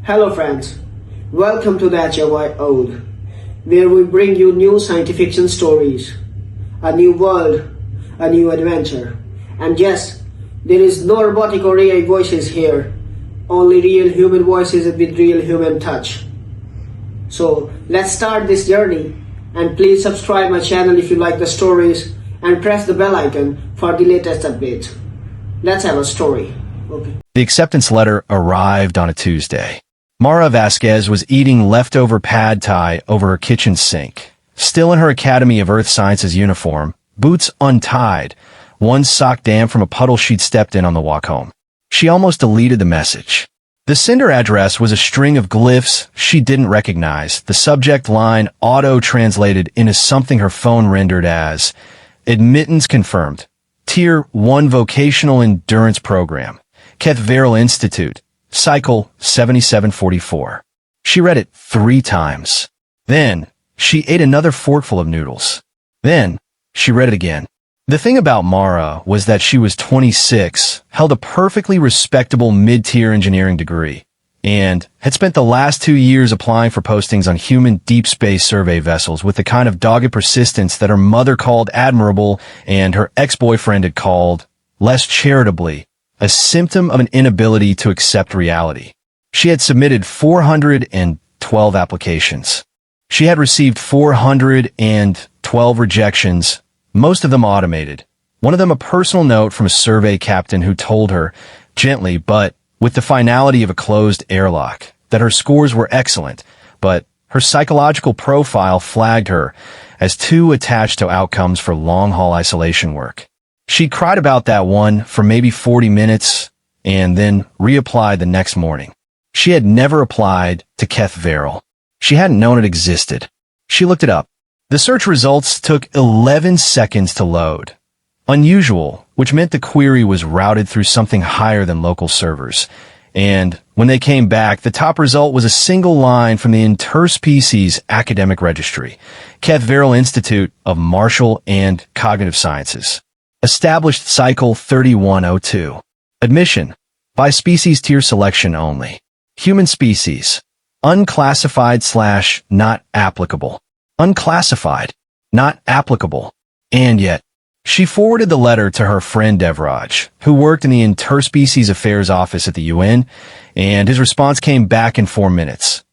Hello friends, welcome to the HFY Ode, where we bring you new science fiction stories, a new world, a new adventure. And yes, there is no robotic or AI voices here, only real human voices with real human touch. So let's start this journey, and please subscribe my channel if you like the stories and press the bell icon for the latest updates. Let's have a story. Okay. The acceptance letter arrived on a Tuesday. Mara Vasquez was eating leftover pad thai over her kitchen sink, still in her Academy of Earth Sciences uniform, boots untied, one sock damp from a puddle she'd stepped in on the walk home. She almost deleted the message. The sender address was a string of glyphs she didn't recognize, the subject line auto-translated into something her phone rendered as, "Admittance confirmed. Tier 1 Vocational Endurance Program. Keth Verrill Institute. Cycle 7744. She read it 3 times. Then, she ate another forkful of noodles. Then, she read it again. The thing about Mara was that she was 26, held a perfectly respectable mid-tier engineering degree, and had spent the last 2 years applying for postings on human deep space survey vessels with the kind of dogged persistence that her mother called admirable and her ex-boyfriend had called, less charitably, a symptom of an inability to accept reality. She had submitted 412 applications. She had received 412 rejections, most of them automated. One of them a personal note from a survey captain who told her, gently but with the finality of a closed airlock, that her scores were excellent, but her psychological profile flagged her as too attached to outcomes for long-haul isolation work. She cried about that one for maybe 40 minutes and then reapplied the next morning. She had never applied to Keth Verrill. She hadn't known it existed. She looked it up. The search results took 11 seconds to load. Unusual, which meant the query was routed through something higher than local servers. And when they came back, the top result was a single line from the interspecies academic registry, Keth Verrill Institute of Martial and Cognitive Sciences. Established Cycle 3102. Admission. By species tier selection only. Human species. Unclassified/not applicable. Unclassified. Not applicable. And yet, she forwarded the letter to her friend Devraj, who worked in the Interspecies Affairs Office at the UN, and his response came back in 4 minutes.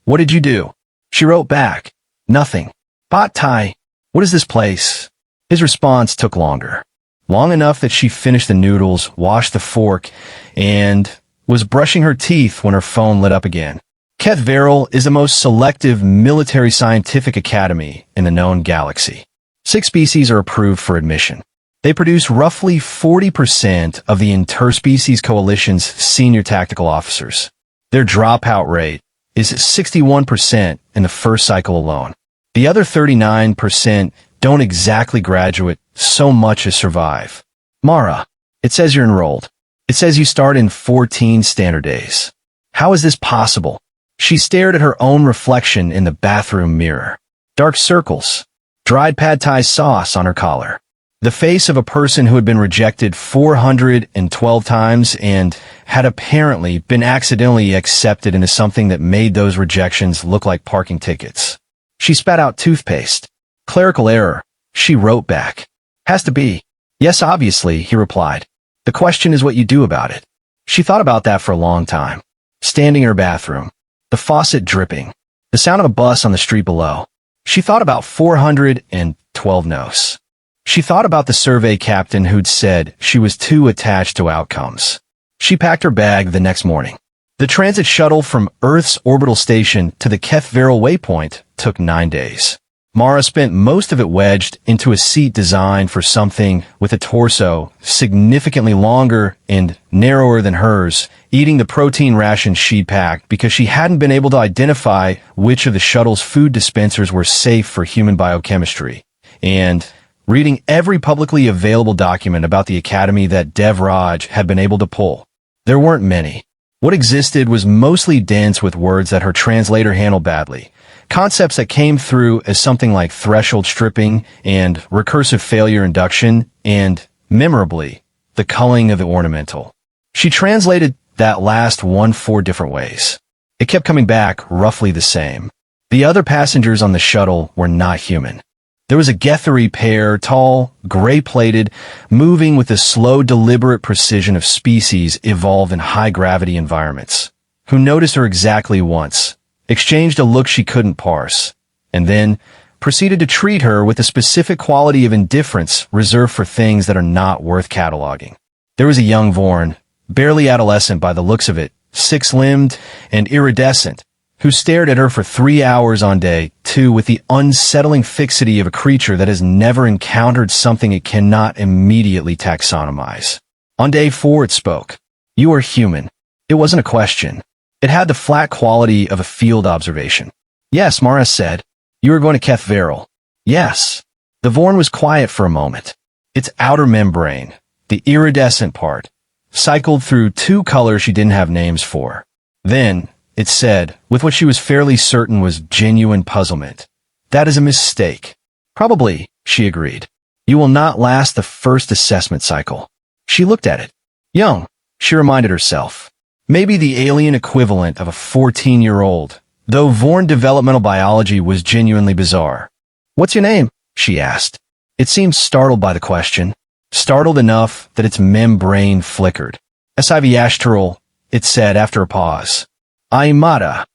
What did you do? She wrote back. Nothing. Pad Thai. What is this place? His response took longer. Long enough that she finished the noodles, washed the fork, and was brushing her teeth when her phone lit up again. Keth Verrill is the most selective military scientific academy in the known galaxy. 6 species are approved for admission. They produce roughly 40% of the Interspecies Coalition's senior tactical officers. Their dropout rate is 61% in the first cycle alone. The other 39% don't exactly graduate so much as survive. Mara, it says you're enrolled. It says you start in 14 standard days. How is this possible? She stared at her own reflection in the bathroom mirror. Dark circles. Dried pad thai sauce on her collar. The face of a person who had been rejected 412 times and had apparently been accidentally accepted into something that made those rejections look like parking tickets. She spat out toothpaste. Clerical error, she wrote back. Has to be. Yes, obviously, he replied. The question is what you do about it. She thought about that for a long time. Standing in her bathroom. The faucet dripping. The sound of a bus on the street below. She thought about 412 no's. She thought about the survey captain who'd said she was too attached to outcomes. She packed her bag the next morning. The transit shuttle from Earth's orbital station to the Keth Verrill waypoint took 9 days. Mara spent most of it wedged into a seat designed for something with a torso significantly longer and narrower than hers, eating the protein ration she'd packed because she hadn't been able to identify which of the shuttle's food dispensers were safe for human biochemistry, and reading every publicly available document about the academy that Devraj had been able to pull. There weren't many. What existed was mostly dense with words that her translator handled badly. Concepts that came through as something like threshold stripping and recursive failure induction and, memorably, the culling of the ornamental. She translated that last one 4 different ways. It kept coming back roughly the same. The other passengers on the shuttle were not human. There was a Getheri pair, tall, gray-plated, moving with the slow, deliberate precision of species evolved in high-gravity environments, who noticed her exactly once, exchanged a look she couldn't parse, and then proceeded to treat her with a specific quality of indifference reserved for things that are not worth cataloging. There was a young Vorn, barely adolescent by the looks of it, six-limbed and iridescent, who stared at her for 3 hours on day 2 with the unsettling fixity of a creature that has never encountered something it cannot immediately taxonomize. On day 4 it spoke. "You are human." It wasn't a question. It had the flat quality of a field observation. "Yes," Mara said. "You are going to Keth Veril." "Yes." The Vorn was quiet for a moment. Its outer membrane, the iridescent part, cycled through 2 colors she didn't have names for. Then, it said, with what she was fairly certain was genuine puzzlement, "That is a mistake." "Probably," she agreed. "You will not last the first assessment cycle." She looked at it. Young, she reminded herself. Maybe the alien equivalent of a 14-year-old, though Vorn developmental biology was genuinely bizarre. "What's your name?" she asked. It seemed startled by the question, startled enough that its membrane flickered. "HFY Stories," it said after a pause. "Aimada."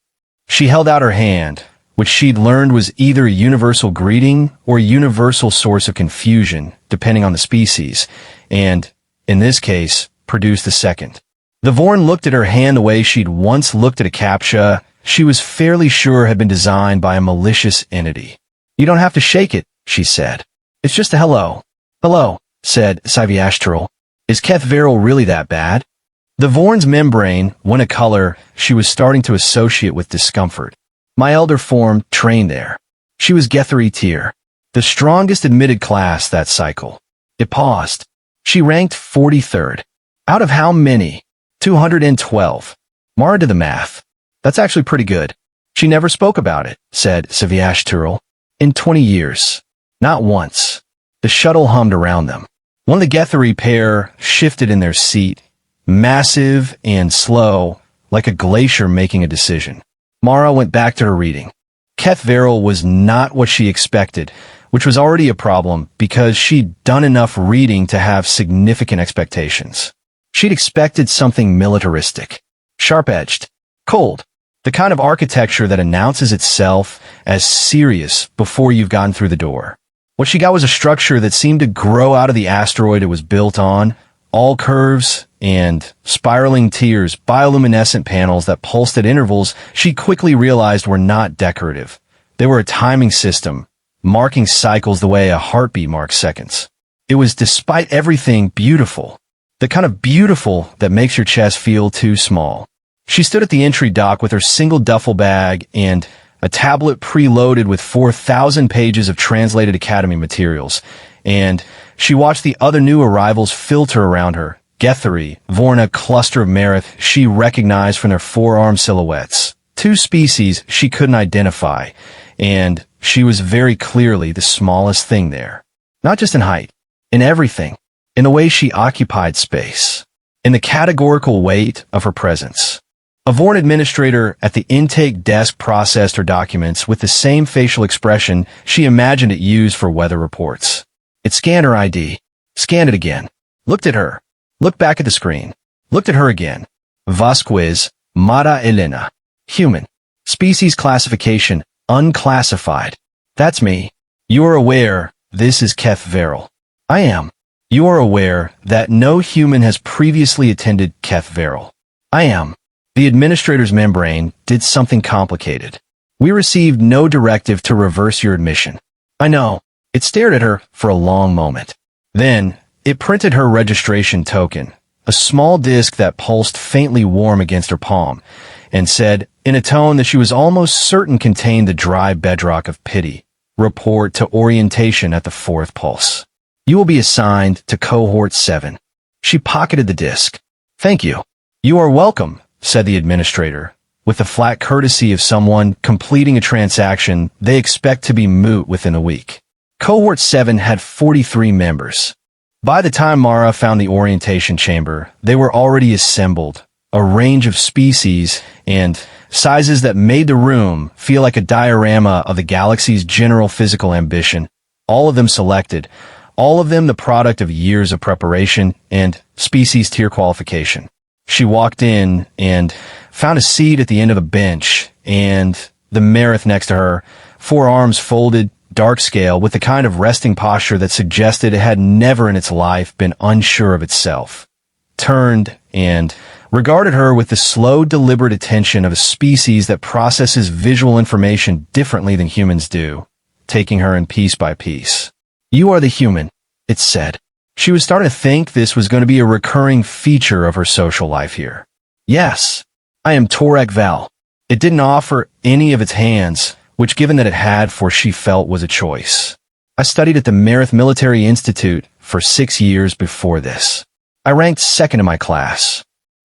She held out her hand, which she'd learned was either a universal greeting or a universal source of confusion, depending on the species, and, in this case, produced the second. The Vorn looked at her hand the way she'd once looked at a captcha she was fairly sure had been designed by a malicious entity. "You don't have to shake it," she said. "It's just a hello." "Hello," said HFY Stories. "Is Keth Veril really that bad?" The Vorn's membrane went a color she was starting to associate with discomfort. "My elder form trained there." She was Getheri tier, the strongest admitted class that cycle. It paused. She ranked 43rd. Out of how many? 212. Mara did the math. "That's actually pretty good." "She never spoke about it," said HFY Stories. "In 20 years. Not once." The shuttle hummed around them. One of the Getheri pair shifted in their seat, massive and slow, like a glacier making a decision. Mara went back to her reading. Keth Veril was not what she expected, which was already a problem because she'd done enough reading to have significant expectations. She'd expected something militaristic, sharp-edged, cold, the kind of architecture that announces itself as serious before you've gotten through the door. What she got was a structure that seemed to grow out of the asteroid it was built on, all curves and spiraling tiers, bioluminescent panels that pulsed at intervals she quickly realized were not decorative. They were a timing system, marking cycles the way a heartbeat marks seconds. It was, despite everything, beautiful. The kind of beautiful that makes your chest feel too small. She stood at the entry dock with her single duffel bag and a tablet preloaded with 4,000 pages of translated Academy materials, and she watched the other new arrivals filter around her. Getheri, Vorn, a cluster of Marith she recognized from their forearm silhouettes. 2 species she couldn't identify, and she was very clearly the smallest thing there. Not just in height, in everything, in the way she occupied space, in the categorical weight of her presence. A Vorn administrator at the intake desk processed her documents with the same facial expression she imagined it used for weather reports. It scanned her ID, scanned it again, looked at her, looked back at the screen, looked at her again. Vasquez, Mara Elena. Human. Species classification, unclassified. "That's me. You are aware this is Keth Veril." "I am." "You are aware that no human has previously attended Keth Veril." "I am." The administrator's membrane did something complicated. "We received no directive to reverse your admission." "I know." It stared at her for a long moment. Then, it printed her registration token, a small disc that pulsed faintly warm against her palm, and said, in a tone that she was almost certain contained the dry bedrock of pity, "Report to orientation at the 4th pulse. You will be assigned to Cohort 7. She pocketed the disc. "Thank you." "You are welcome," said the administrator, with the flat courtesy of someone completing a transaction they expect to be moot within a week. Cohort 7 had 43 members. By the time Mara found the orientation chamber, they were already assembled, a range of species and sizes that made the room feel like a diorama of the galaxy's general physical ambition, all of them selected, all of them the product of years of preparation and species tier qualification. She walked in and found a seat at the end of a bench, and the Marith next to her, forearms folded, dark scale, with the kind of resting posture that suggested it had never in its life been unsure of itself, turned and regarded her with the slow, deliberate attention of a species that processes visual information differently than humans do, taking her in piece by piece. "You are the human," it said. She was starting to think this was going to be a recurring feature of her social life here. "Yes, I am Torek Val." It didn't offer any of its hands, which given that it had for she felt was a choice. "I studied at the Marith Military Institute for 6 years before this. I ranked second in my class."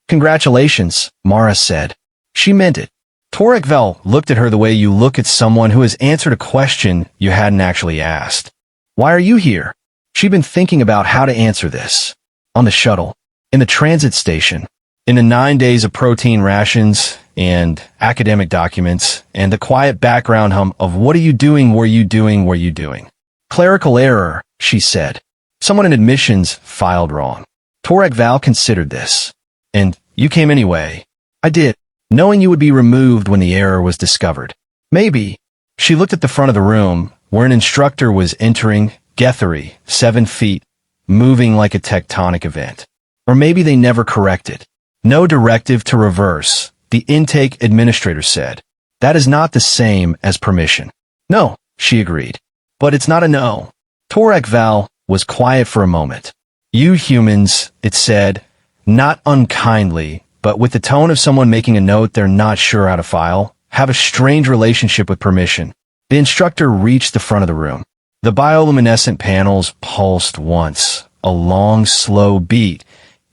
"Congratulations," Mara said. She meant it. Torek Val looked at her the way you look at someone who has answered a question you hadn't actually asked. "Why are you here?" She'd been thinking about how to answer this. On the shuttle, in the transit station, in the 9 days of protein rations and academic documents, and the quiet background hum of "what are you doing, were you doing, were you doing?" "Clerical error," she said. "Someone in admissions filed wrong." Torek Val considered this. "And you came anyway." "I did, knowing you would be removed when the error was discovered." "Maybe." She looked at the front of the room, where an instructor was entering, Gethery, 7 feet, moving like a tectonic event. Or maybe they never corrected. "No directive to reverse," the intake administrator said. "That is not the same as permission." "No," she agreed. "But it's not a no." Torek Val was quiet for a moment. "You humans," it said, not unkindly, but with the tone of someone making a note they're not sure how to file, have a strange relationship with permission. The instructor reached the front of the room. The bioluminescent panels pulsed once, a long, slow beat,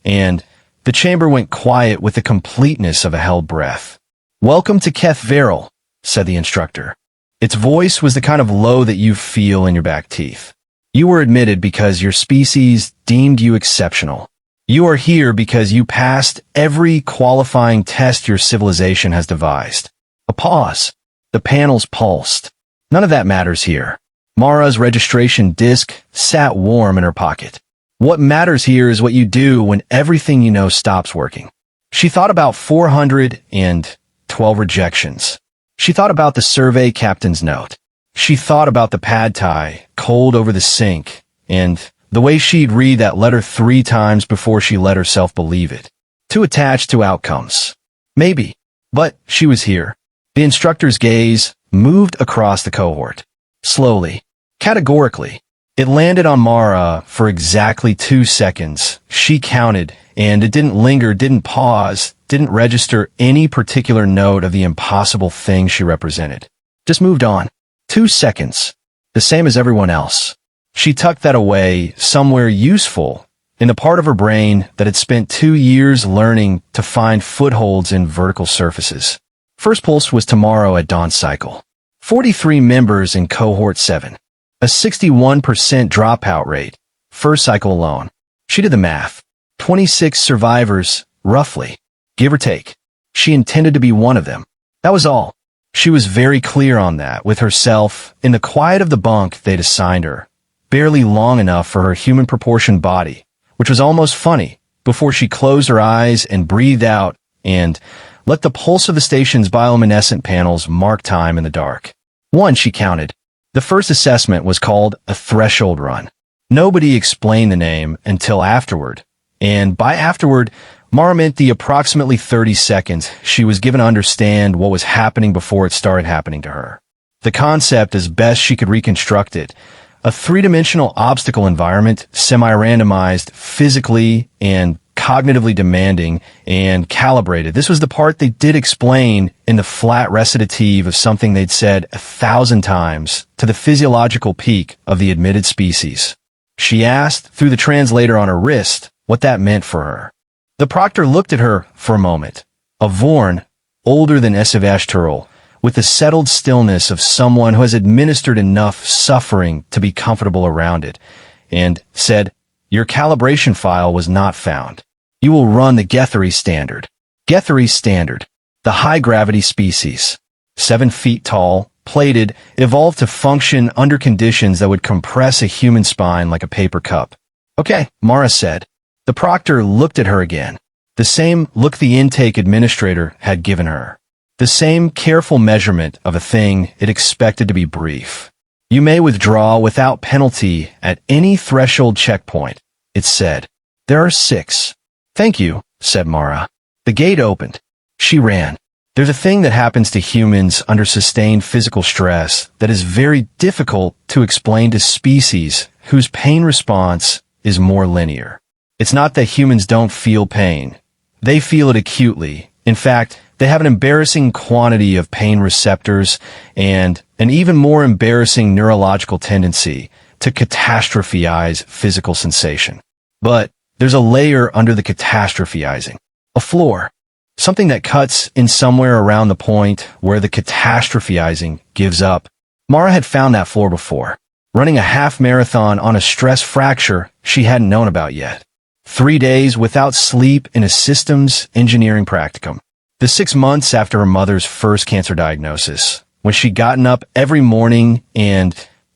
and the chamber went quiet with the completeness of a held breath. "Welcome to Keth Veril," said the instructor. Its voice was the kind of low that you feel in your back teeth. "You were admitted because your species deemed you exceptional. You are here because you passed every qualifying test your civilization has devised." A pause. The panels pulsed. None of that matters here. Mara's registration disc sat warm in her pocket. What matters here is what you do when everything you know stops working. She thought about 412 rejections. She thought about the survey captain's note. She thought about the pad thai, cold over the sink, and the way she'd read that letter 3 times before she let herself believe it. Too attached to outcomes. Maybe. But she was here. The instructor's gaze moved across the cohort. Slowly. Categorically. It landed on Mara for exactly 2 seconds. She counted, and it didn't linger, didn't pause, didn't register any particular note of the impossible thing she represented. Just moved on. 2 seconds. The same as everyone else. She tucked that away somewhere useful in the part of her brain that had spent 2 years learning to find footholds in vertical surfaces. First pulse was tomorrow at dawn cycle. 43 members in cohort 7. A 61% dropout rate. First cycle alone. She did the math. 26 survivors, roughly. Give or take. She intended to be one of them. That was all. She was very clear on that with herself in the quiet of the bunk they'd assigned her. Barely long enough for her human-proportioned body, which was almost funny, before she closed her eyes and breathed out and let the pulse of the station's bioluminescent panels mark time in the dark. 1, she counted. The first assessment was called a threshold run. Nobody explained the name until afterward, and by afterward, Mara meant the approximately 30 seconds she was given to understand what was happening before it started happening to her. The concept, as best she could reconstruct it, a 3-dimensional obstacle environment, semi-randomized, physically and cognitively demanding, and calibrated. This was the part they did explain in the flat recitative of something they'd said 1,000 times to the physiological peak of the admitted species. She asked, through the translator on her wrist, what that meant for her. The proctor looked at her for a moment. A Vorn, older than Esivash Turl, with the settled stillness of someone who has administered enough suffering to be comfortable around it, and said, "Your calibration file was not found. You will run the Gethery standard." Gethery standard. The high-gravity species. 7 feet tall, plated, evolved to function under conditions that would compress a human spine like a paper cup. Okay, Mara said. The proctor looked at her again. The same look the intake administrator had given her. The same careful measurement of a thing it expected to be brief. You may withdraw without penalty at any threshold checkpoint, it said. There are 6. Thank you, said Mara. The gate opened. She ran. There's a thing that happens to humans under sustained physical stress that is very difficult to explain to species whose pain response is more linear. It's not that humans don't feel pain. They feel it acutely. In fact, they have an embarrassing quantity of pain receptors and an even more embarrassing neurological tendency to catastrophize physical sensation. But there's a layer under the catastrophizing. A floor. Something that cuts in somewhere around the point where the catastrophizing gives up. Mara had found that floor before, running a half marathon on a stress fracture she hadn't known about yet. 3 days without sleep in a systems engineering practicum. The 6 months after her mother's first cancer diagnosis, when she'd gotten up every morning and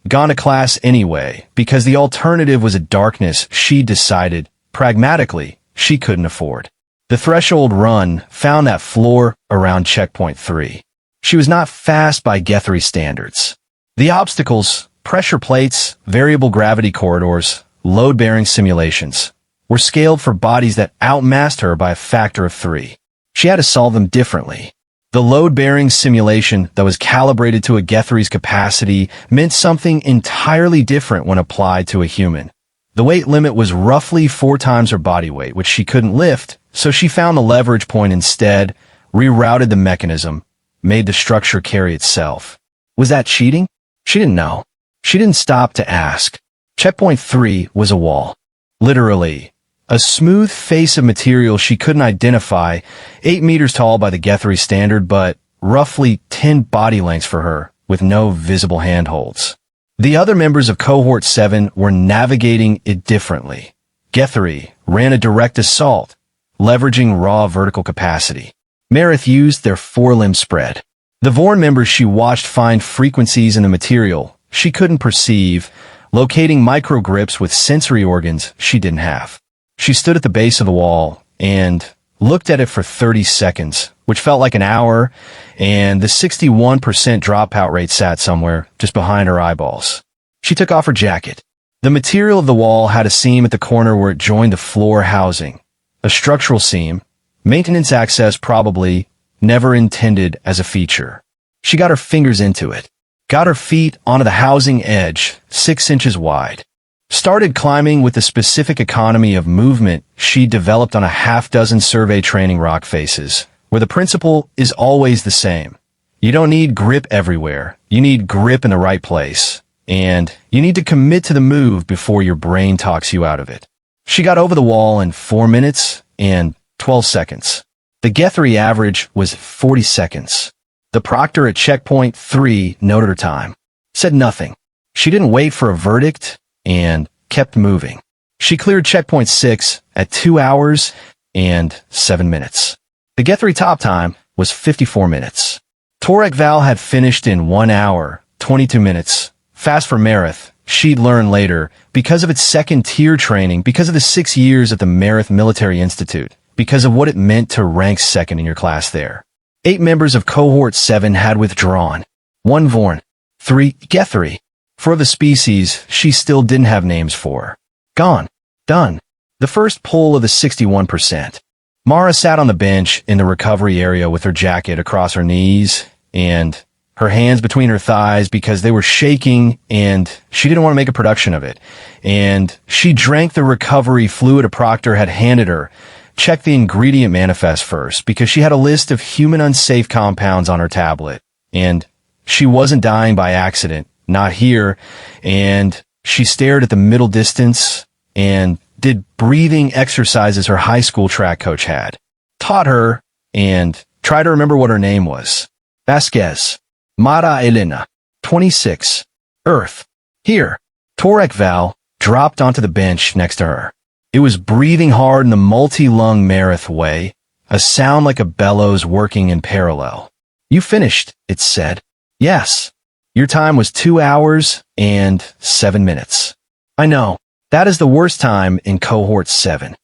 gone to class anyway, because the alternative was a darkness she decided, pragmatically, she couldn't afford. The threshold run found that floor around checkpoint 3. She was not fast by Guthrie standards. The obstacles, pressure plates, variable gravity corridors, load-bearing simulations, were scaled for bodies that outmassed her by a factor of 3. She had to solve them differently. The load-bearing simulation that was calibrated to a Guthrie's capacity meant something entirely different when applied to a human. The weight limit was roughly 4 times her body weight, which she couldn't lift, so she found the leverage point instead, rerouted the mechanism, made the structure carry itself. Was that cheating? She didn't know. She didn't stop to ask. Checkpoint 3 was a wall. Literally. A smooth face of material she couldn't identify, 8 meters tall by the Guthrie standard, but roughly 10 body lengths for her, with no visible handholds. The other members of Cohort 7 were navigating it differently. Guthrie ran a direct assault, leveraging raw vertical capacity. Meredith used their forelimb spread. The Vorn members she watched find frequencies in the material she couldn't perceive, locating microgrips with sensory organs she didn't have. She stood at the base of the wall and looked at it for 30 seconds, which felt like an hour, and the 61% dropout rate sat somewhere just behind her eyeballs. She took off her jacket. The material of the wall had a seam at the corner where it joined the floor housing. A structural seam, maintenance access probably, never intended as a feature. She got her fingers into it, got her feet onto the housing edge, 6 inches wide. Started climbing with the specific economy of movement she developed on a half-dozen survey training rock faces, where the principle is always the same. You don't need grip everywhere. You need grip in the right place. And you need to commit to the move before your brain talks you out of it. She got over the wall in 4 minutes and 12 seconds. The Guthrie average was 40 seconds. The proctor at checkpoint 3 noted her time. Said nothing. She didn't wait for a verdict and kept moving. She cleared checkpoint 6 at 2 hours and 7 minutes. The Guthrie top time was 54 minutes. Torek Val had finished in 1 hour, 22 minutes. Fast for Meredith, she'd learn later, because of its second-tier training, because of the 6 years at the Meredith Military Institute, because of what it meant to rank second in your class there. 8 members of Cohort 7 had withdrawn. 1 Vorn. 3 Guthrie. 4 of the species she still didn't have names for. Gone. Done. The first pull of the 61%. Mara sat on the bench in the recovery area with her jacket across her knees and her hands between her thighs because they were shaking and she didn't want to make a production of it. And she drank the recovery fluid a proctor had handed her, checked the ingredient manifest first because she had a list of human unsafe compounds on her tablet. And she wasn't dying by accident. Not here, and she stared at the middle distance and did breathing exercises her high school track coach had. Taught her and tried to remember what her name was. Vasquez. Mara Elena. 26. Earth. Here. Torek Val dropped onto the bench next to her. It was breathing hard in the multi-lung Meredith way, a sound like a bellows working in parallel. You finished, it said. Yes. Your time was 2 hours and 7 minutes. I know. That is the worst time in cohort 7.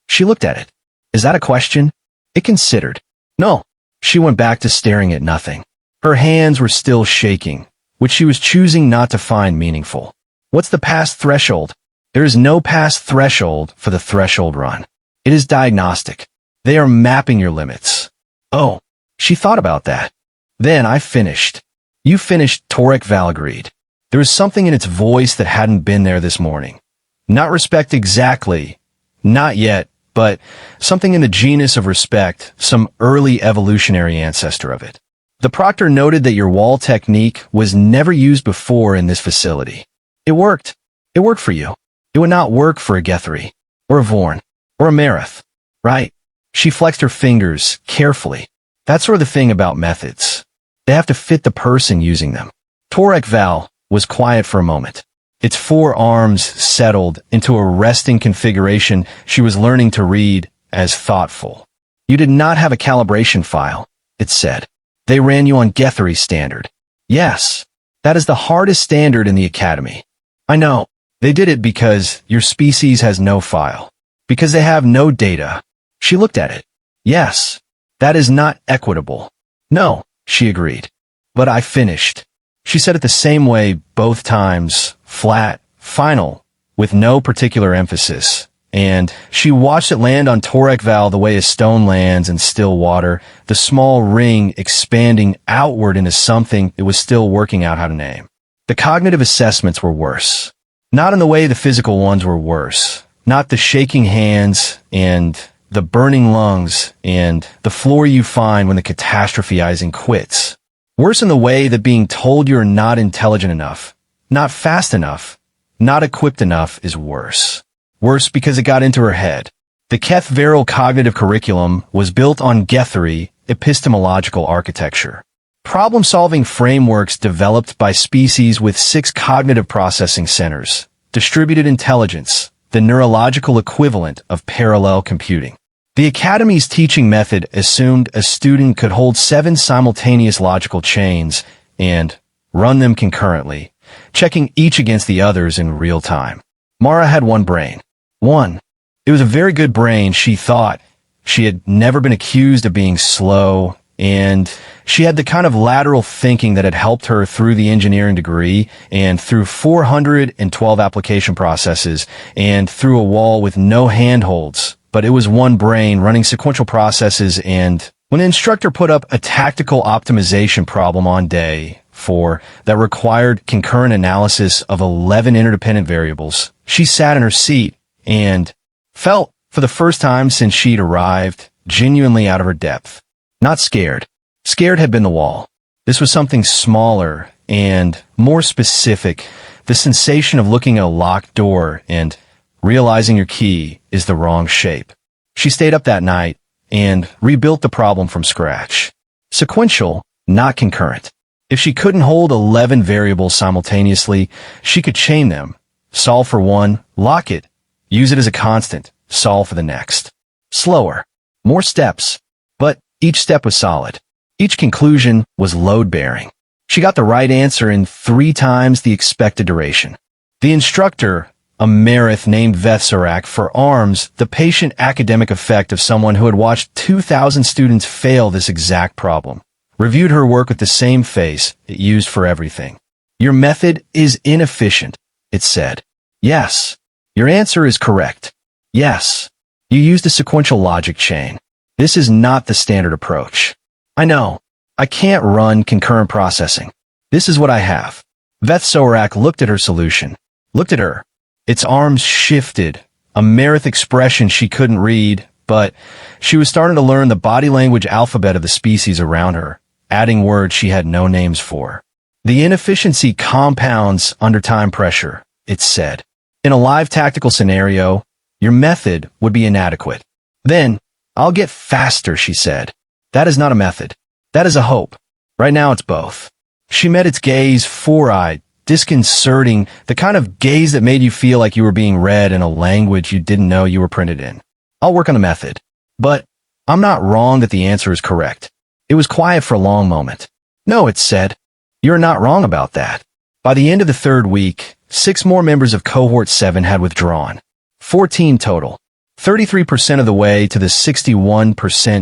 She looked at it. Is that a question? It considered. No. She went back to staring at nothing. Her hands were still shaking, which she was choosing not to find meaningful. What's the past threshold? There is no past threshold for the threshold run. It is diagnostic. They are mapping your limits. Oh, she thought about that. Then I finished. You finished, Torek Val agreed. There was something in its voice that hadn't been there this morning. Not respect exactly. Not yet, but something in the genus of respect, some early evolutionary ancestor of it. The proctor noted that your wall technique was never used before in this facility. It worked. It worked for you. It would not work for a Guthrie, or a Vorn, or a Marith, right? She flexed her fingers carefully. That's sort of the thing about methods. They have to fit the person using them. Torek Val was quiet for a moment. Its 4 arms settled into a resting configuration she was learning to read as thoughtful. You did not have a calibration file, it said. They ran you on Guthrie standard. Yes, that is the hardest standard in the academy. I know. They did it because your species has no file. Because they have no data. She looked at it. Yes, that is not equitable. No, she agreed. But I finished. She said it the same way both times, flat, final, with no particular emphasis. And she watched it land on Torek Val the way a stone lands in still water, the small ring expanding outward into something it was still working out how to name. The cognitive assessments were worse. Not in the way the physical ones were worse. Not the shaking hands and the burning lungs and the floor you find when the catastrophizing quits. Worse in the way that being told you're not intelligent enough, not fast enough, not equipped enough is worse. Worse because it got into her head. The Keth Veril cognitive curriculum was built on Guthrie epistemological architecture. Problem-solving frameworks developed by species with 6 cognitive processing centers, distributed intelligence, the neurological equivalent of parallel computing. The Academy's teaching method assumed a student could hold 7 simultaneous logical chains and run them concurrently, checking each against the others in real time. Mara had one brain. One. It was a very good brain, she thought. She had never been accused of being slow, and she had the kind of lateral thinking that had helped her through the engineering degree and through 412 application processes and through a wall with no handholds. But it was one brain running sequential processes, and when the instructor put up a tactical optimization problem on day 4 that required concurrent analysis of 11 interdependent variables, she sat in her seat and felt, for the first time since she'd arrived, genuinely out of her depth. Not scared. Scared had been the wall. This was something smaller and more specific, the sensation of looking at a locked door and realizing your key is the wrong shape. She stayed up that night and rebuilt the problem from scratch. Sequential, not concurrent. If she couldn't hold 11 variables simultaneously, she could chain them, solve for one, lock it, use it as a constant, solve for the next. Slower. More steps. But each step was solid. Each conclusion was load-bearing. She got the right answer in 3 times the expected duration. The instructor, a Marith named Vethzorak, for arms the patient academic effect of someone who had watched 2,000 students fail this exact problem, reviewed her work with the same face it used for everything. Your method is inefficient, it said. Yes. Your answer is correct. Yes. You used a sequential logic chain. This is not the standard approach. I know. I can't run concurrent processing. This is what I have. Vethzorak looked at her solution. Looked at her. Its arms shifted, a Marith expression she couldn't read, but she was starting to learn the body language alphabet of the species around her, adding words she had no names for. The inefficiency compounds under time pressure, it said. In a live tactical scenario, your method would be inadequate. Then, I'll get faster, she said. That is not a method. That is a hope. Right now it's both. She met its gaze, four-eyed, disconcerting, the kind of gaze that made you feel like you were being read in a language you didn't know you were printed in. I'll work on the method. But I'm not wrong that the answer is correct. It was quiet for a long moment. No, it said. You're not wrong about that. By the end of the third week, 6 more members of Cohort 7 had withdrawn. 14 total. 33% of the way to the 61%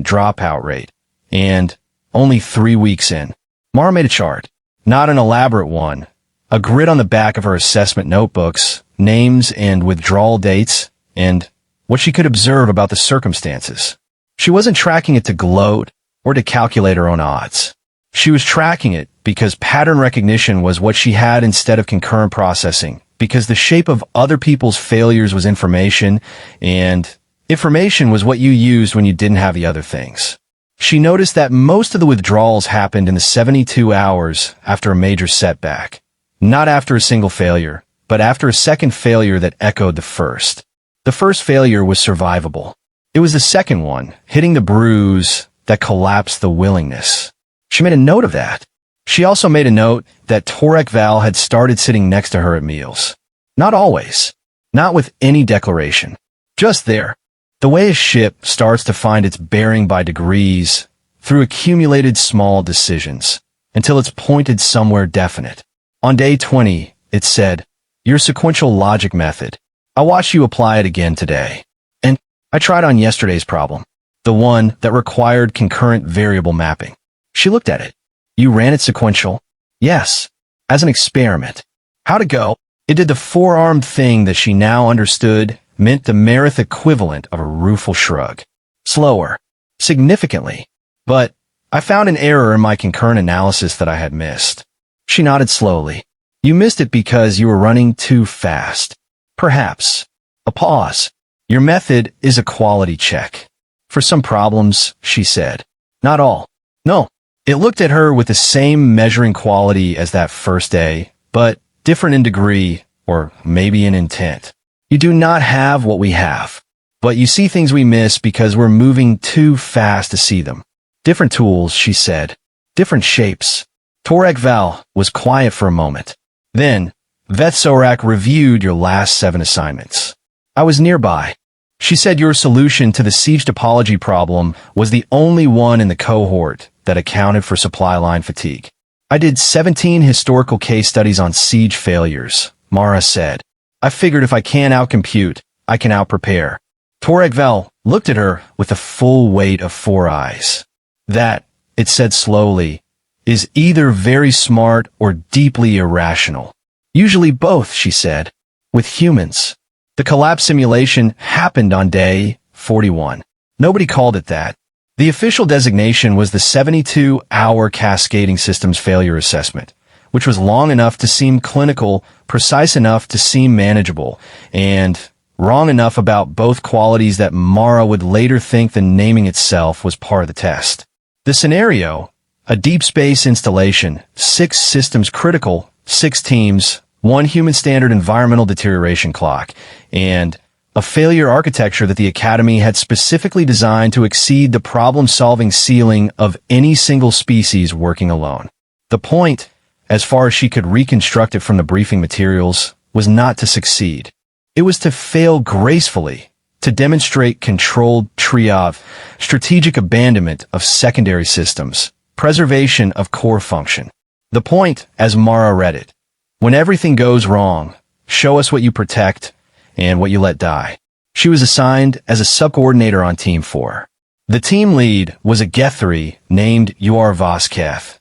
dropout rate. And only 3 weeks in, Mara made a chart. Not an elaborate one. A grid on the back of her assessment notebooks, names and withdrawal dates, and what she could observe about the circumstances. She wasn't tracking it to gloat or to calculate her own odds. She was tracking it because pattern recognition was what she had instead of concurrent processing, because the shape of other people's failures was information, and information was what you used when you didn't have the other things. She noticed that most of the withdrawals happened in the 72 hours after a major setback. Not after a single failure, but after a second failure that echoed the first. The first failure was survivable. It was the second one, hitting the bruise, that collapsed the willingness. She made a note of that. She also made a note that Torek Val had started sitting next to her at meals. Not always. Not with any declaration. Just there. The way a ship starts to find its bearing by degrees, through accumulated small decisions, until it's pointed somewhere definite. On day 20, it said, your sequential logic method. I watched you apply it again today. And I tried on yesterday's problem. The one that required concurrent variable mapping. She looked at it. You ran it sequential? Yes. As an experiment. How'd it go? It did the forearm thing that she now understood meant the Meredith equivalent of a rueful shrug. Slower. Significantly. But I found an error in my concurrent analysis that I had missed. She nodded slowly. You missed it because you were running too fast. Perhaps. A pause. Your method is a quality check. For some problems, she said. Not all. No. It looked at her with the same measuring quality as that first day, but different in degree, or maybe in intent. You do not have what we have, but you see things we miss because we're moving too fast to see them. Different tools, she said. Different shapes. Torek Val was quiet for a moment. Then, Veth Sorak reviewed your last 7 assignments. I was nearby. She said your solution to the siege topology problem was the only one in the cohort that accounted for supply line fatigue. I did 17 historical case studies on siege failures, Mara said. I figured if I can't outcompute, I can outprepare. Torek Val looked at her with the full weight of 4 eyes. That, it said slowly, is either very smart or deeply irrational. Usually both, she said. With humans. The collapse simulation happened on day 41. Nobody called it that. The official designation was the 72-hour cascading systems failure assessment, which was long enough to seem clinical, precise enough to seem manageable, and wrong enough about both qualities that Mara would later think the naming itself was part of the test. The scenario, a deep space installation, 6 systems critical, 6 teams, 1 human standard environmental deterioration clock, and a failure architecture that the Academy had specifically designed to exceed the problem-solving ceiling of any single species working alone. The point, as far as she could reconstruct it from the briefing materials, was not to succeed. It was to fail gracefully, to demonstrate controlled triage, strategic abandonment of secondary systems, preservation of core function. The point, as Mara read it, when everything goes wrong, show us what you protect and what you let die. She was assigned as a sub-coordinator on Team 4. The team lead was a Gethri named Yuar Vosketh,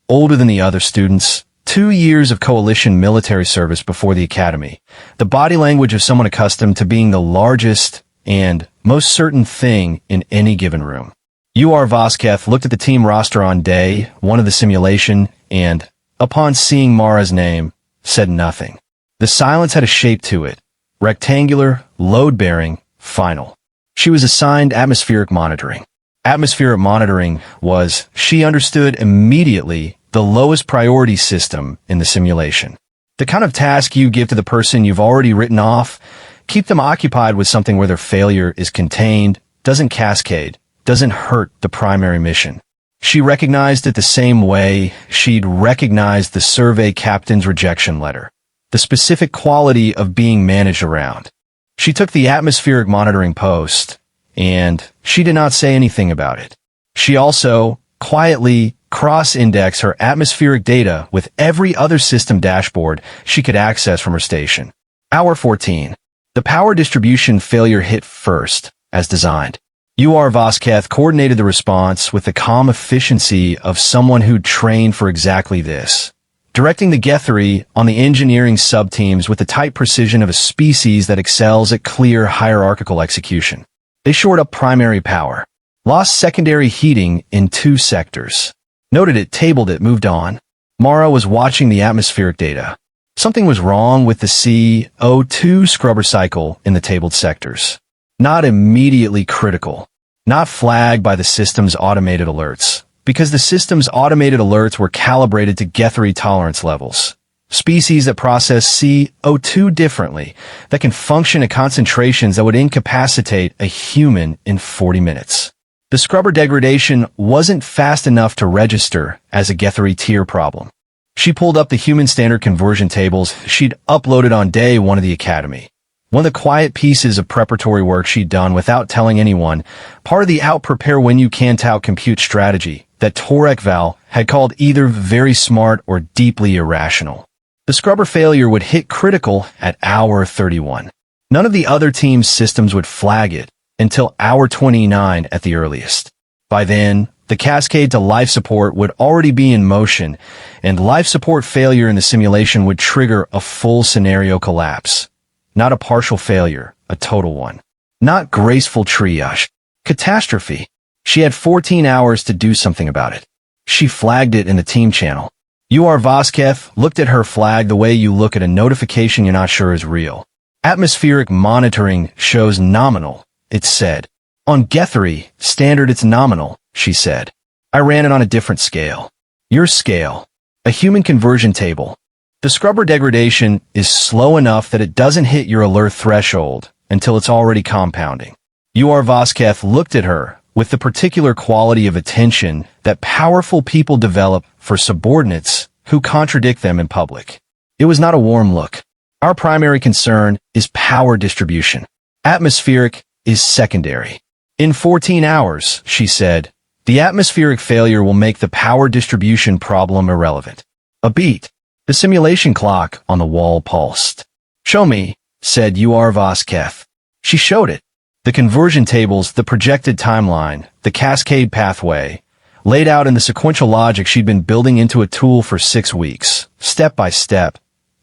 older than the other students, 2 years of coalition military service before the academy, the body language of someone accustomed to being the largest and most certain thing in any given room. Yuar Vosketh looked at the team roster on day 1 of the simulation and, upon seeing Mara's name, said nothing. The silence had a shape to it. Rectangular, load-bearing, final. She was assigned atmospheric monitoring. Atmospheric monitoring was, she understood immediately, the lowest priority system in the simulation. The kind of task you give to the person you've already written off, keep them occupied with something where their failure is contained, doesn't cascade, doesn't hurt the primary mission. She recognized it the same way she'd recognized the survey captain's rejection letter. The specific quality of being managed around. She took the atmospheric monitoring post, and she did not say anything about it. She also quietly cross-indexed her atmospheric data with every other system dashboard she could access from her station. Hour 14. The power distribution failure hit first, as designed. UR Vosketh coordinated the response with the calm efficiency of someone who'd trained for exactly this, directing the Gethry on the engineering subteams with the tight precision of a species that excels at clear hierarchical execution. They shored up primary power, lost secondary heating in 2 sectors. Noted it, tabled it, moved on. Mara was watching the atmospheric data. Something was wrong with the CO2 scrubber cycle in the tabled sectors. Not immediately critical. Not flagged by the system's automated alerts, because the system's automated alerts were calibrated to Gethry tolerance levels. Species that process CO2 differently, that can function at concentrations that would incapacitate a human in 40 minutes. The scrubber degradation wasn't fast enough to register as a Gethry tier problem. She pulled up the human standard conversion tables she'd uploaded on day 1 of the academy. One of the quiet pieces of preparatory work she'd done without telling anyone, part of the out-prepare when you can't out-compute strategy that Torek Val had called either very smart or deeply irrational. The scrubber failure would hit critical at hour 31. None of the other team's systems would flag it until hour 29 at the earliest. By then, the cascade to life support would already be in motion, and life support failure in the simulation would trigger a full scenario collapse. Not a partial failure, a total one. Not graceful triage. Catastrophe. She had 14 hours to do something about it. She flagged it in the team channel. UR Vosketh looked at her flag the way you look at a notification you're not sure is real. Atmospheric monitoring shows nominal, it said. On Gethry, standard it's nominal, she said. I ran it on a different scale. Your scale. A human conversion table. The scrubber degradation is slow enough that it doesn't hit your alert threshold until it's already compounding. UR Vosketh looked at her with the particular quality of attention that powerful people develop for subordinates who contradict them in public. It was not a warm look. Our primary concern is power distribution. Atmospheric is secondary. In 14 hours, she said, the atmospheric failure will make the power distribution problem irrelevant. A beat. The simulation clock on the wall pulsed. Show me, said UR Vosketh. She showed it. The conversion tables, the projected timeline, the cascade pathway, laid out in the sequential logic she'd been building into a tool for 6 weeks, step by step.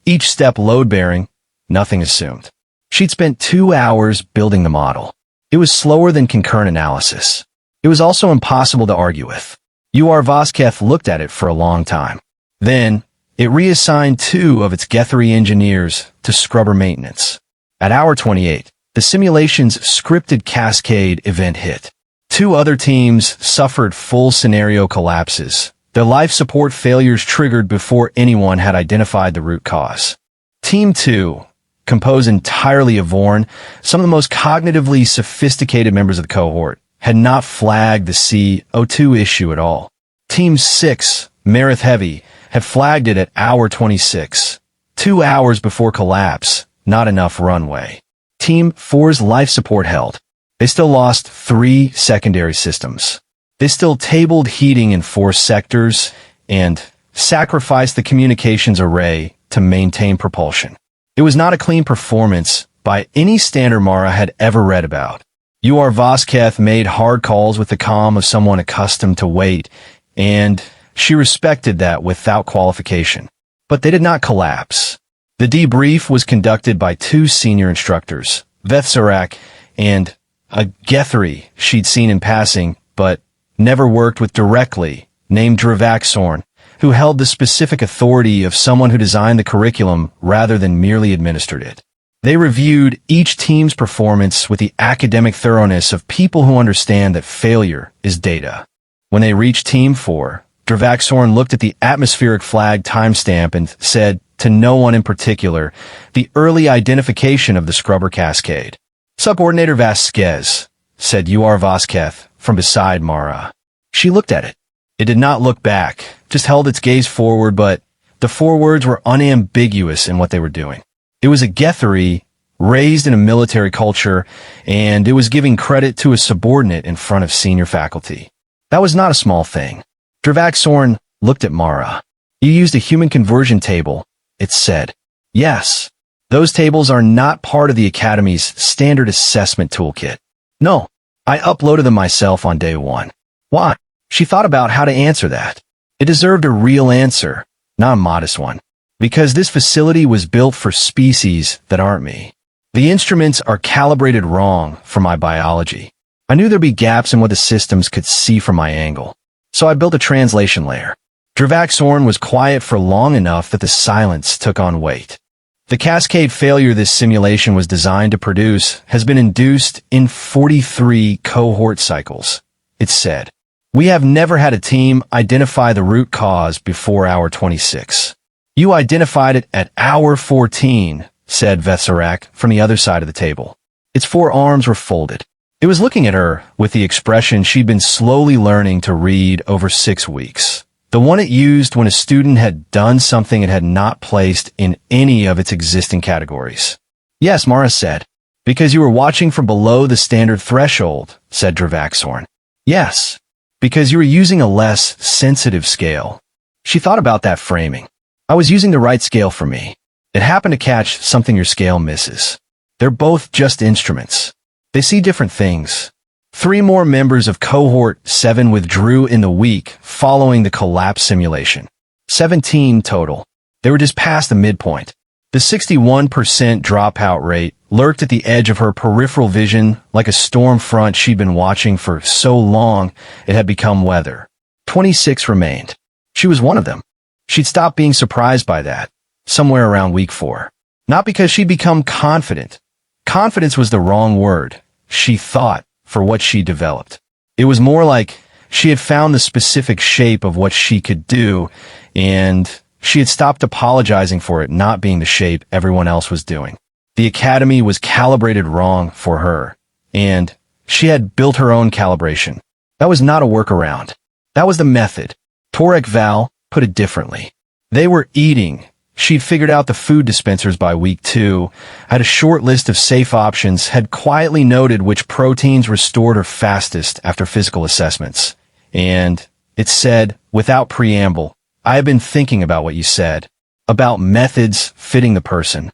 Each step load-bearing, nothing assumed. She'd spent 2 hours building the model. It was slower than concurrent analysis. It was also impossible to argue with. UR Vosketh looked at it for a long time. Then, it reassigned 2 of its Gethry engineers to scrubber maintenance. At hour 28, the simulation's scripted cascade event hit. 2 other teams suffered full scenario collapses. Their life support failures triggered before anyone had identified the root cause. Team 2, composed entirely of Vorn, some of the most cognitively sophisticated members of the cohort, had not flagged the CO2 issue at all. Team 6, Marith Heavy, had flagged it at hour 26. 2 hours before collapse, not enough runway. Team 4's life support held. They still lost 3 secondary systems. They still tabled heating in 4 sectors and sacrificed the communications array to maintain propulsion. It was not a clean performance by any standard Mara had ever read about. UR Vosketh made hard calls with the calm of someone accustomed to wait, and she respected that without qualification. But they did not collapse. The debrief was conducted by 2 senior instructors, Vethsarak and a Gethry she'd seen in passing, but never worked with directly, named Dravaxorn, who held the specific authority of someone who designed the curriculum rather than merely administered it. They reviewed each team's performance with the academic thoroughness of people who understand that failure is data. When they reached Team 4, Dravaxorn looked at the atmospheric flag timestamp and said, to no one in particular, the early identification of the scrubber cascade. Subordinator Vasquez, said UR Vosketh from beside Mara. She looked at it. It did not look back, just held its gaze forward, but the 4 words were unambiguous in what they were doing. It was a Gethry raised in a military culture, and it was giving credit to a subordinate in front of senior faculty. That was not a small thing. Dravak looked at Mara. You used a human conversion table, it said. Yes. Those tables are not part of the Academy's standard assessment toolkit. No. I uploaded them myself on day one. Why? She thought about how to answer that. It deserved a real answer, not a modest one. Because this facility was built for species that aren't me. The instruments are calibrated wrong for my biology. I knew there'd be gaps in what the systems could see from my angle. So I built a translation layer. Dravak was quiet for long enough that the silence took on weight. The cascade failure this simulation was designed to produce has been induced in 43 cohort cycles, it said. We have never had a team identify the root cause before hour 26. You identified it at hour 14, said Vetsarak from the other side of the table. Its four arms were folded. It was looking at her with the expression she'd been slowly learning to read over 6 weeks. The one it used when a student had done something it had not placed in any of its existing categories. Yes, Mara said. Because you were watching from below the standard threshold, said Dravak. Yes. Because you were using a less sensitive scale. She thought about that framing. I was using the right scale for me. It happened to catch something your scale misses. They're both just instruments. They see different things. 3 more members of Cohort 7 withdrew in the week following the collapse simulation. 17 total. They were just past the midpoint. The 61% dropout rate lurked at the edge of her peripheral vision like a storm front she'd been watching for so long it had become weather. 26 remained. She was one of them. She'd stopped being surprised by that, somewhere around week 4. Not because she'd become confident. Confidence was the wrong word, she thought, for what she developed. It was more like she had found the specific shape of what she could do, and she had stopped apologizing for it not being the shape everyone else was doing. The Academy was calibrated wrong for her, and she had built her own calibration. That was not a workaround. That was the method. Torek Val put it differently. They were eating. She'd figured out the food dispensers by week 2, had a short list of safe options, had quietly noted which proteins restored her fastest after physical assessments. And it said, without preamble, I have been thinking about what you said, about methods fitting the person.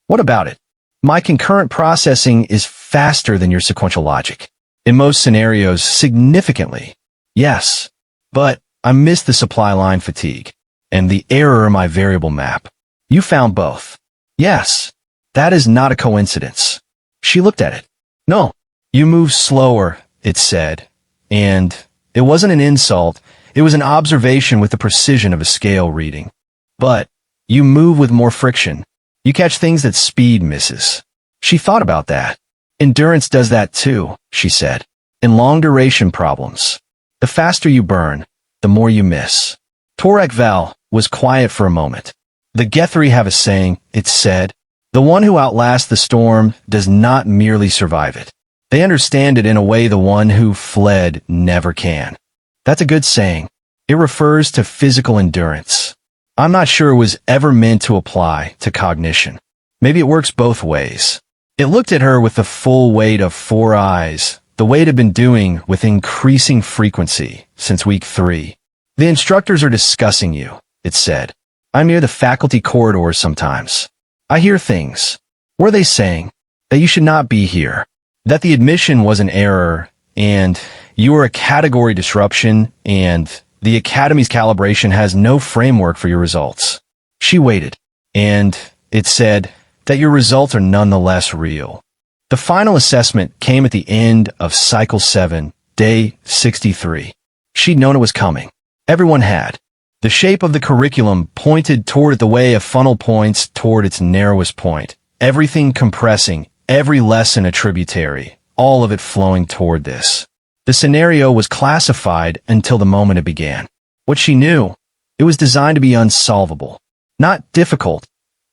What about it? My concurrent processing is faster than your sequential logic. In most scenarios, significantly. Yes, but I missed the supply line fatigue and the error in my variable map. You found both. Yes, that is not a coincidence. She looked at it. No, you move slower, it said. And it wasn't an insult. It was an observation with the precision of a scale reading. But you move with more friction. You catch things that speed misses. She thought about that. Endurance does that too, she said. In long-duration problems, the faster you burn, the more you miss. Torek Val was quiet for a moment. The Gethri have a saying, it said. The one who outlasts the storm does not merely survive it. They understand it in a way the one who fled never can. That's a good saying. It refers to physical endurance. I'm not sure it was ever meant to apply to cognition. Maybe it works both ways. It looked at her with the full weight of 4 eyes, the way it had been doing with increasing frequency since week 3. The instructors are discussing you, it said. I'm near the faculty corridors sometimes. I hear things. What are they saying? That you should not be here. That the admission was an error, and you are a category disruption, and the Academy's calibration has no framework for your results. She waited, and it said that your results are nonetheless real. The final assessment came at the end of Cycle 7, Day 63. She'd known it was coming. Everyone had. The shape of the curriculum pointed toward the way a funnel points toward its narrowest point. Everything compressing, every lesson a tributary, all of it flowing toward this. The scenario was classified until the moment it began. What she knew, it was designed to be unsolvable. Not difficult,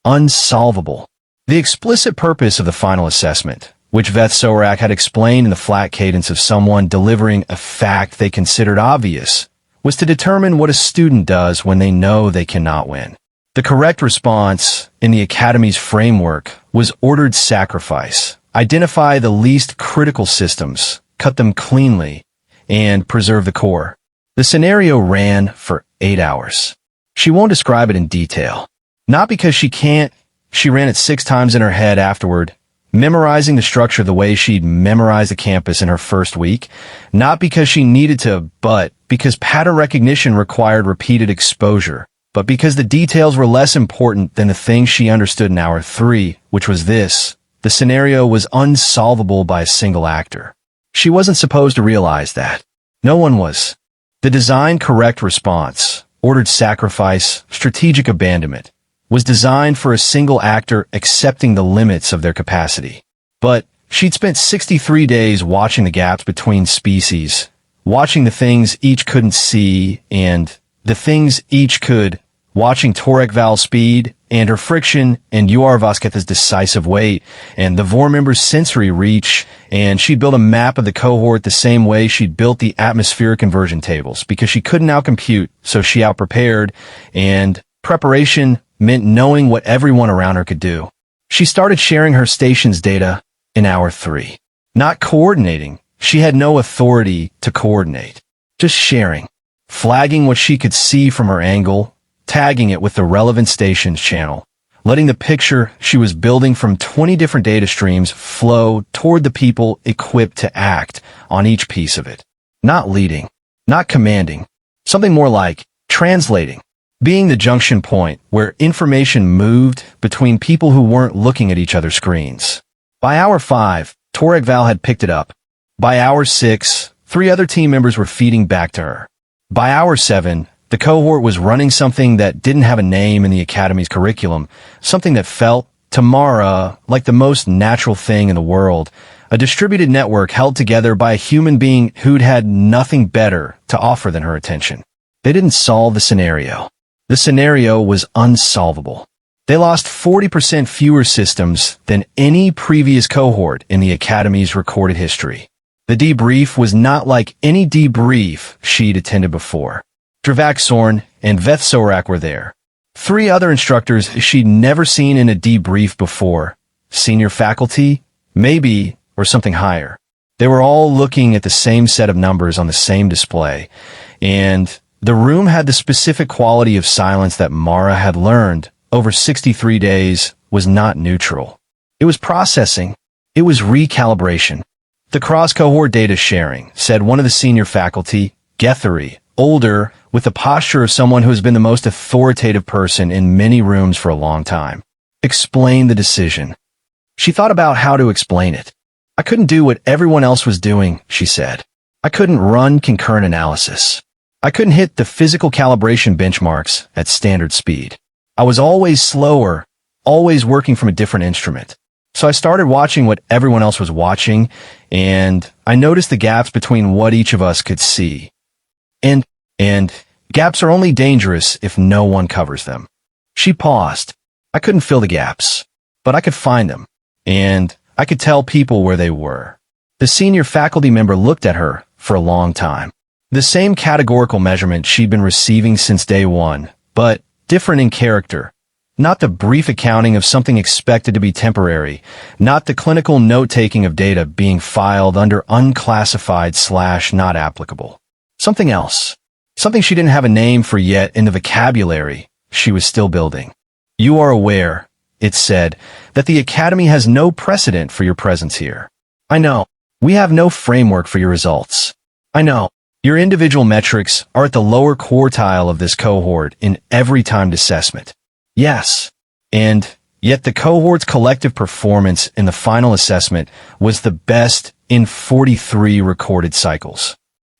unsolvable. The explicit purpose of the final assessment, which Veth Sorak had explained in the flat cadence of someone delivering a fact they considered obvious, was to determine what a student does when they know they cannot win. The correct response in the Academy's framework was ordered sacrifice. Identify the least critical systems, cut them cleanly, and preserve the core. The scenario ran for 8 hours. She won't describe it in detail. Not because she can't. She ran it 6 times in her head afterward, memorizing the structure the way she'd memorized the campus in her first week. Not because she needed to, but because pattern recognition required repeated exposure. But because the details were less important than the things she understood in hour 3, which was this: the scenario was unsolvable by a single actor. She wasn't supposed to realize that. No one was. The design correct response, ordered sacrifice, strategic abandonment, was designed for a single actor accepting the limits of their capacity. But she'd spent 63 days watching the gaps between species, watching the things each couldn't see and the things each could, watching Torek Val's speed and her friction and Uar Vosketha's decisive weight and the Vor member's sensory reach, and she'd built a map of the cohort the same way she'd built the atmospheric conversion tables because she couldn't outcompute, so she outprepared, and preparation meant knowing what everyone around her could do. She started sharing her station's data in hour 3. Not coordinating. She had no authority to coordinate. Just sharing. Flagging what she could see from her angle, tagging it with the relevant station's channel, letting the picture she was building from 20 different data streams flow toward the people equipped to act on each piece of it. Not leading, not commanding, something more like translating, being the junction point where information moved between people who weren't looking at each other's screens. By hour 5, Torek Val had picked it up. By hour 6, 3 other team members were feeding back to her. By hour 7, the cohort was running something that didn't have a name in the Academy's curriculum, something that felt, to Mara, like the most natural thing in the world, a distributed network held together by a human being who'd had nothing better to offer than her attention. They didn't solve the scenario. The scenario was unsolvable. They lost 40% fewer systems than any previous cohort in the Academy's recorded history. The debrief was not like any debrief she'd attended before. Dravak Sorn and Veth Sorak were there. 3 other instructors she'd never seen in a debrief before. Senior faculty, maybe, or something higher. They were all looking at the same set of numbers on the same display, and the room had the specific quality of silence that Mara had learned over 63 days was not neutral. It was processing. It was recalibration. The cross-cohort data sharing, said one of the senior faculty, Gethery, older, with the posture of someone who has been the most authoritative person in many rooms for a long time. Explain the decision. She thought about how to explain it. I couldn't do what everyone else was doing, she said. I couldn't run concurrent analysis. I couldn't hit the physical calibration benchmarks at standard speed. I was always slower, always working from a different instrument. So I started watching what everyone else was watching, and I noticed the gaps between what each of us could see. And gaps are only dangerous if no one covers them. She paused. I couldn't fill the gaps, but I could find them, and I could tell people where they were. The senior faculty member looked at her for a long time. The same categorical measurement she'd been receiving since day 1, but different in character. Not the brief accounting of something expected to be temporary, not the clinical note-taking of data being filed under unclassified/not applicable. Something else. Something she didn't have a name for yet in the vocabulary she was still building. You are aware, it said, that the Academy has no precedent for your presence here. I know. We have no framework for your results. I know. Your individual metrics are at the lower quartile of this cohort in every timed assessment. Yes. And yet the cohort's collective performance in the final assessment was the best in 43 recorded cycles.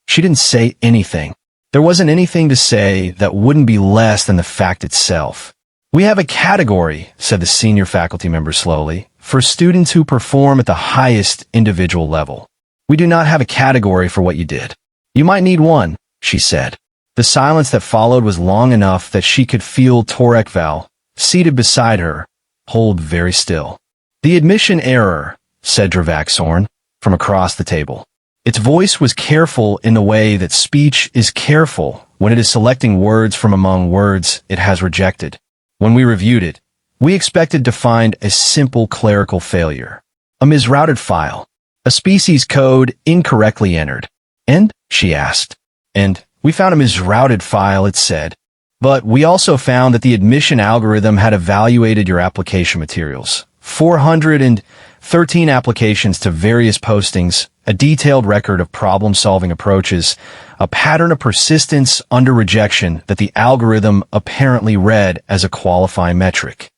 She didn't say anything. There wasn't anything to say that wouldn't be less than the fact itself. We have a category, said the senior faculty member slowly, for students who perform at the highest individual level. We do not have a category for what you did. You might need one, she said. The silence that followed was long enough that she could feel Torek Val, seated beside her, hold very still. The admission error, said Dravak Sorn, from across the table. Its voice was careful in the way that speech is careful when it is selecting words from among words it has rejected. When we reviewed it, we expected to find a simple clerical failure, a misrouted file, a species code incorrectly entered. And? She asked. And we found a misrouted file, it said. But we also found that the admission algorithm had evaluated your application materials. 413 applications to various postings, a detailed record of problem-solving approaches, a pattern of persistence under rejection that the algorithm apparently read as a qualifying metric.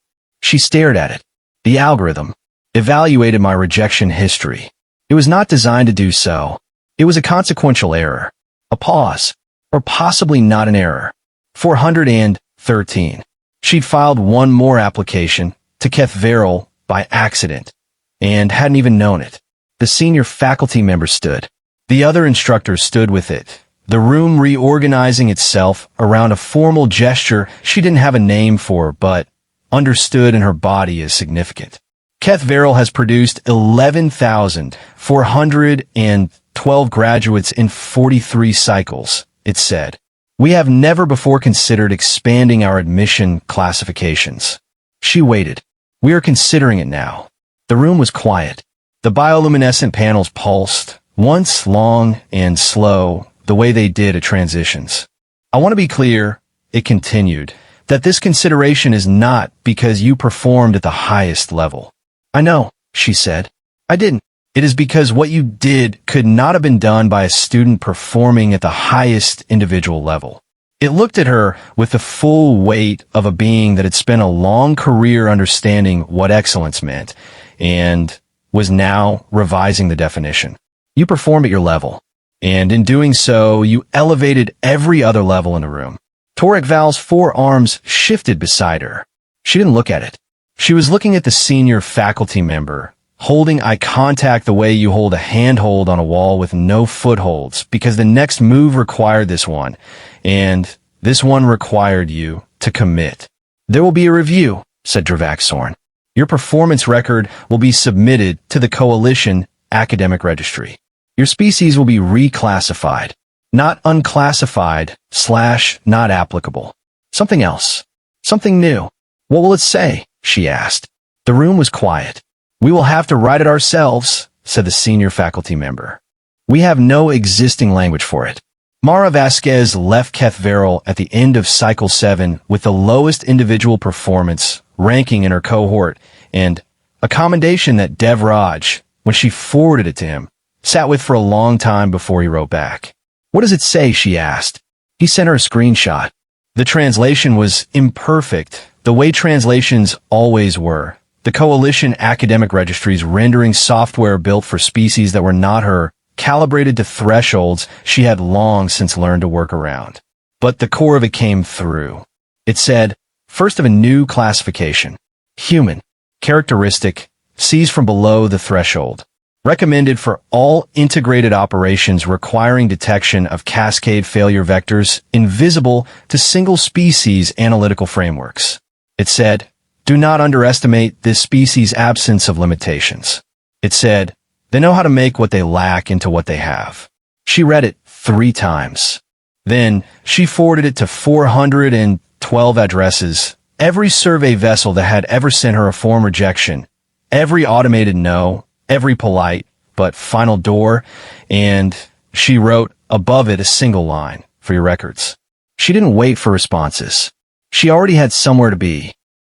She stared at it. The algorithm evaluated my rejection history. It was not designed to do so. It was a consequential error, a pause, or possibly not an error. 413. She'd filed one more application to Keth Verrill by accident and hadn't even known it. The senior faculty member stood. The other instructors stood with it, the room reorganizing itself around a formal gesture she didn't have a name for but understood in her body as significant. Keth Verrill has produced 11,412 graduates in 43 cycles, it said. We have never before considered expanding our admission classifications. She waited. We are considering it now. The room was quiet. The bioluminescent panels pulsed, once long and slow, the way they did at transitions. I want to be clear, it continued, that this consideration is not because you performed at the highest level. I know, she said. I didn't. It is because what you did could not have been done by a student performing at the highest individual level. It looked at her with the full weight of a being that had spent a long career understanding what excellence meant and was now revising the definition. You performed at your level, and in doing so, you elevated every other level in the room. Torek Val's forearms shifted beside her. She didn't look at it. She was looking at the senior faculty member, holding eye contact the way you hold a handhold on a wall with no footholds, because the next move required this one, and this one required you to commit. There will be a review, said Dravaxorn. Your performance record will be submitted to the Coalition Academic Registry. Your species will be reclassified, not unclassified / not applicable. Something else. Something new. What will it say? She asked. The room was quiet. We will have to write it ourselves, said the senior faculty member. We have no existing language for it. Mara Vasquez left Keth Verrill at the end of Cycle 7 with the lowest individual performance ranking in her cohort, and a commendation that Dev Raj, when she forwarded it to him, sat with for a long time before he wrote back. What does it say? She asked. He sent her a screenshot. The translation was imperfect, the way translations always were. The Coalition Academic Registry's rendering software built for species that were not her, calibrated to thresholds she had long since learned to work around. But the core of it came through. It said, first of a new classification. Human. Characteristic. Sees from below the threshold. Recommended for all integrated operations requiring detection of cascade failure vectors invisible to single species analytical frameworks. It said, do not underestimate this species' absence of limitations. It said, they know how to make what they lack into what they have. She read it 3 times. Then, she forwarded it to 412 addresses, every survey vessel that had ever sent her a form rejection, every automated no, every polite, but final door, and she wrote above it a single line, for your records. She didn't wait for responses. She already had somewhere to be.